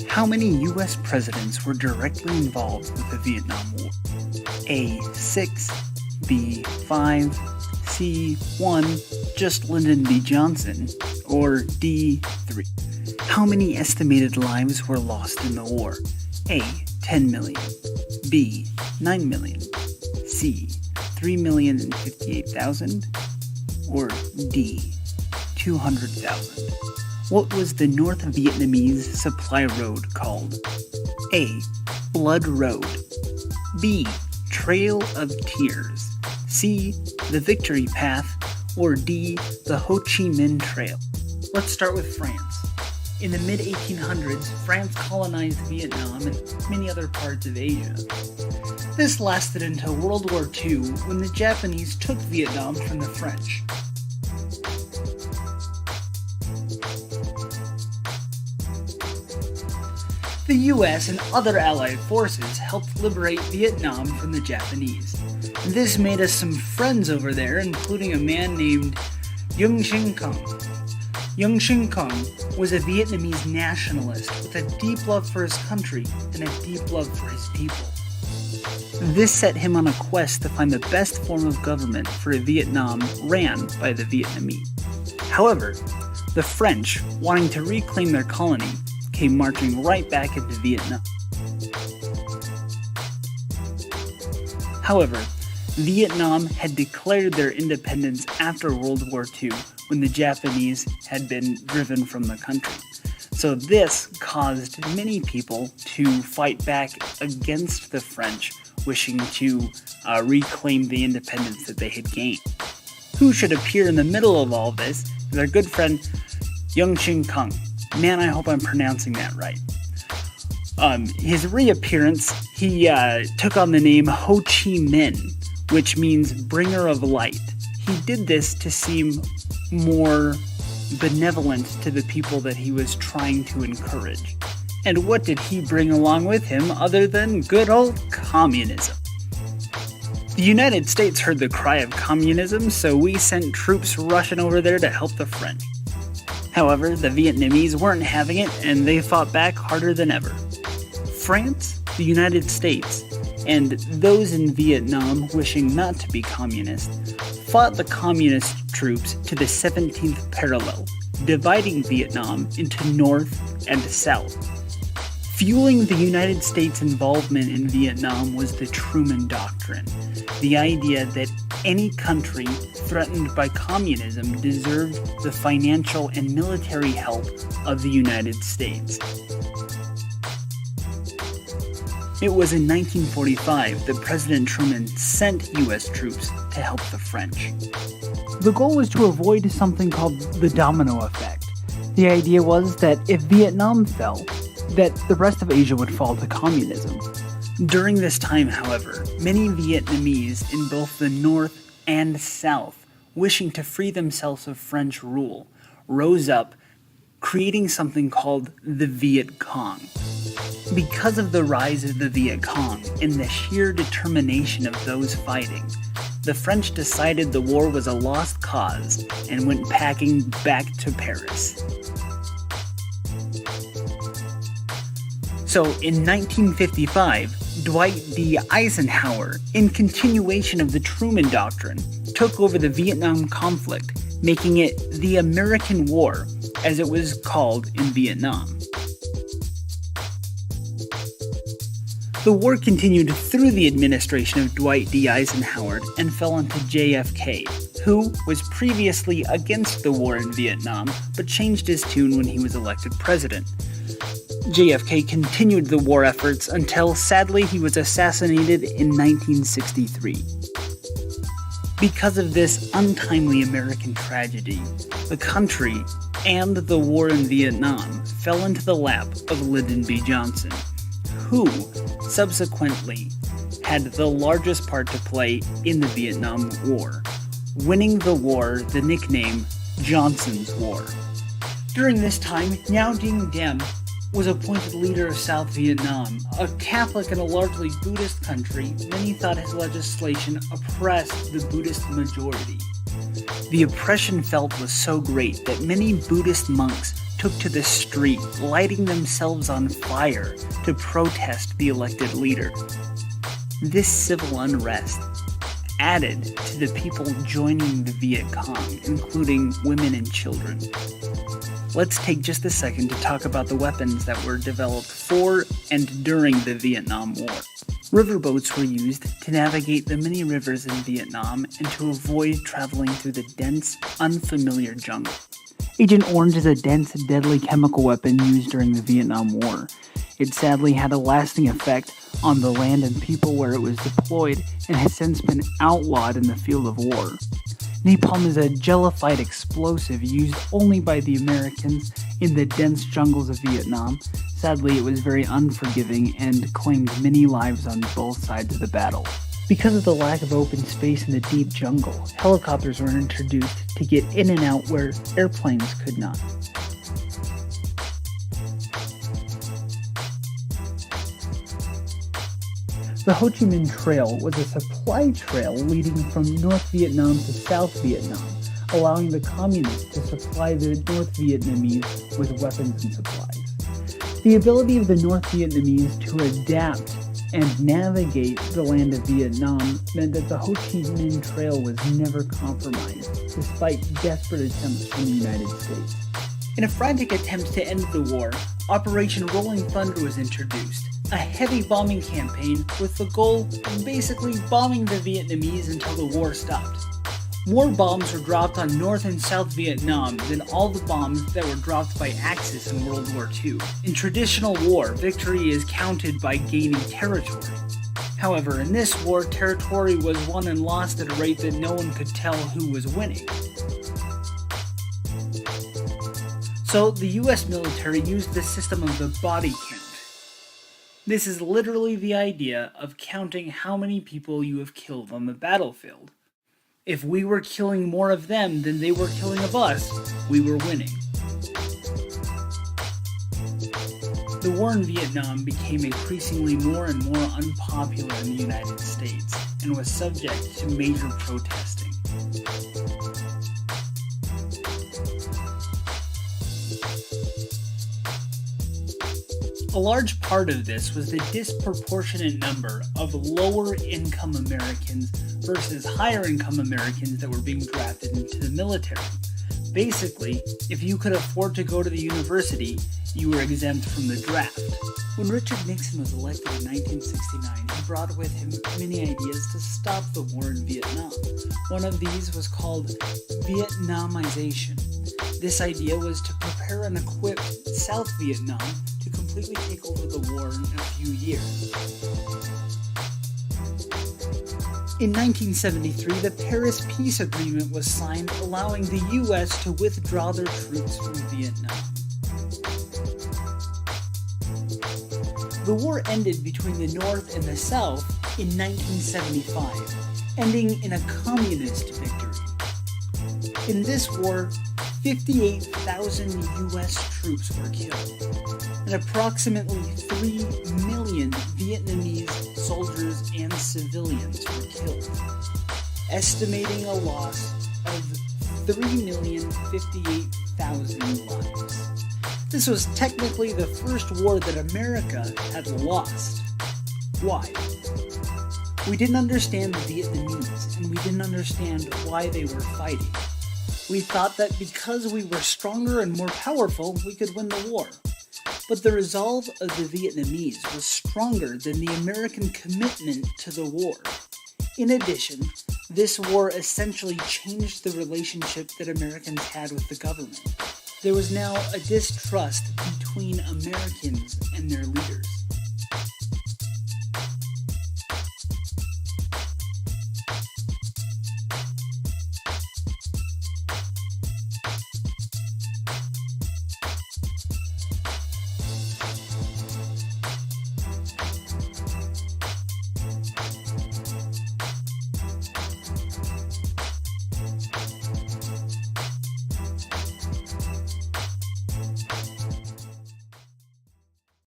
How many U.S. presidents were directly involved with the Vietnam War? A. 6, B. 5, C. 1, just Lyndon B. Johnson, or D. 3? How many estimated lives were lost in the war? A. 10 million, B. 9 million, C. 3,058,000, or D. 200,000? What was the North Vietnamese supply road called? A. Blood Road, B. Trail of Tears, C. The Victory Path, or D. The Ho Chi Minh Trail? Let's start with France. In the mid-1800s, France colonized Vietnam and many other parts of Asia. This lasted until World War II, when the Japanese took Vietnam from the French. The US and other allied forces helped liberate Vietnam from the Japanese. This made us some friends over there, including a man named Yung Shin Kong. Yung Shin Kong was a Vietnamese nationalist with a deep love for his country and a deep love for his people. This set him on a quest to find the best form of government for a Vietnam ran by the Vietnamese. However, the French, wanting to reclaim their colony, came marching right back into Vietnam. However, Vietnam had declared their independence after World War II, when the Japanese had been driven from the country. So this caused many people to fight back against the French, wishing to reclaim the independence that they had gained. Who should appear in the middle of all this is our good friend Yung Shin Kong. Man, I hope I'm pronouncing that right. His reappearance, he took on the name Ho Chi Minh, which means bringer of light. He did this to seem more benevolent to the people that he was trying to encourage. And what did he bring along with him other than good old communism? The United States heard the cry of communism, so we sent troops rushing over there to help the French. However, the Vietnamese weren't having it, and they fought back harder than ever. France, the United States, and those in Vietnam wishing not to be communist, fought the communist troops to the 17th parallel, dividing Vietnam into North and South. Fueling the United States' involvement in Vietnam was the Truman Doctrine, the idea that any country threatened by communism deserved the financial and military help of the United States. It was in 1945 that President Truman sent U.S. troops to help the French. The goal was to avoid something called the domino effect. The idea was that if Vietnam fell, that the rest of Asia would fall to communism. During this time, however, many Vietnamese in both the North and South, wishing to free themselves of French rule, rose up, creating something called the Viet Cong. Because of the rise of the Viet Cong and the sheer determination of those fighting, the French decided the war was a lost cause and went packing back to Paris. So in 1955, Dwight D. Eisenhower, in continuation of the Truman Doctrine, took over the Vietnam conflict, making it the American War, as it was called in Vietnam. The war continued through the administration of Dwight D. Eisenhower and fell onto JFK, who was previously against the war in Vietnam, but changed his tune when he was elected president. JFK continued the war efforts until, sadly, he was assassinated in 1963. Because of this untimely American tragedy, the country and the war in Vietnam fell into the lap of Lyndon B. Johnson, who subsequently had the largest part to play in the Vietnam War, winning the war the nickname Johnson's War. During this time, Ngo Dinh Diem was appointed leader of South Vietnam. A Catholic and a largely Buddhist country, many thought his legislation oppressed the Buddhist majority. The oppression felt was so great that many Buddhist monks took to the street, lighting themselves on fire to protest the elected leader. This civil unrest added to the people joining the Viet Cong, including women and children. Let's take just a second to talk about the weapons that were developed for and during the Vietnam War. Riverboats were used to navigate the many rivers in Vietnam and to avoid traveling through the dense, unfamiliar jungle. Agent Orange is a dense, deadly chemical weapon used during the Vietnam War. It sadly had a lasting effect on the land and people where it was deployed and has since been outlawed in the field of war. Napalm is a jellified explosive used only by the Americans in the dense jungles of Vietnam. Sadly, it was very unforgiving and claimed many lives on both sides of the battle. Because of the lack of open space in the deep jungle, helicopters were introduced to get in and out where airplanes could not. The Ho Chi Minh Trail was a supply trail leading from North Vietnam to South Vietnam, allowing the communists to supply the North Vietnamese with weapons and supplies. The ability of the North Vietnamese to adapt and navigate the land of Vietnam meant that the Ho Chi Minh Trail was never compromised, despite desperate attempts from the United States. In a frantic attempt to end the war, Operation Rolling Thunder was introduced, a heavy bombing campaign with the goal of basically bombing the Vietnamese until the war stopped. More bombs were dropped on North and South Vietnam than all the bombs that were dropped by Axis in World War II. In traditional war, victory is counted by gaining territory. However, in this war, territory was won and lost at a rate that no one could tell who was winning. So, the US military used the system of the body count. This is literally the idea of counting how many people you have killed on the battlefield. If we were killing more of them than they were killing of us, we were winning. The war in Vietnam became increasingly more and more unpopular in the United States and was subject to major protesting. A large part of this was the disproportionate number of lower-income Americans versus higher-income Americans that were being drafted into the military. Basically, if you could afford to go to the university, you were exempt from the draft. When Richard Nixon was elected in 1969, he brought with him many ideas to stop the war in Vietnam. One of these was called Vietnamization. This idea was to prepare and equip South Vietnam to completely take over the war in a few years. In 1973, the Paris Peace Agreement was signed, allowing the U.S. to withdraw their troops from Vietnam. The war ended between the North and the South in 1975, ending in a communist victory. In this war, 58,000 U.S. troops were killed, and approximately 3 million Vietnamese soldiers and civilians were killed, estimating a loss of 3,058,000 lives. This was technically the first war that America had lost. Why? We didn't understand the Vietnamese, and we didn't understand why they were fighting. We thought that because we were stronger and more powerful, we could win the war. But the resolve of the Vietnamese was stronger than the American commitment to the war. In addition, this war essentially changed the relationship that Americans had with the government. There was now a distrust between Americans and their leaders.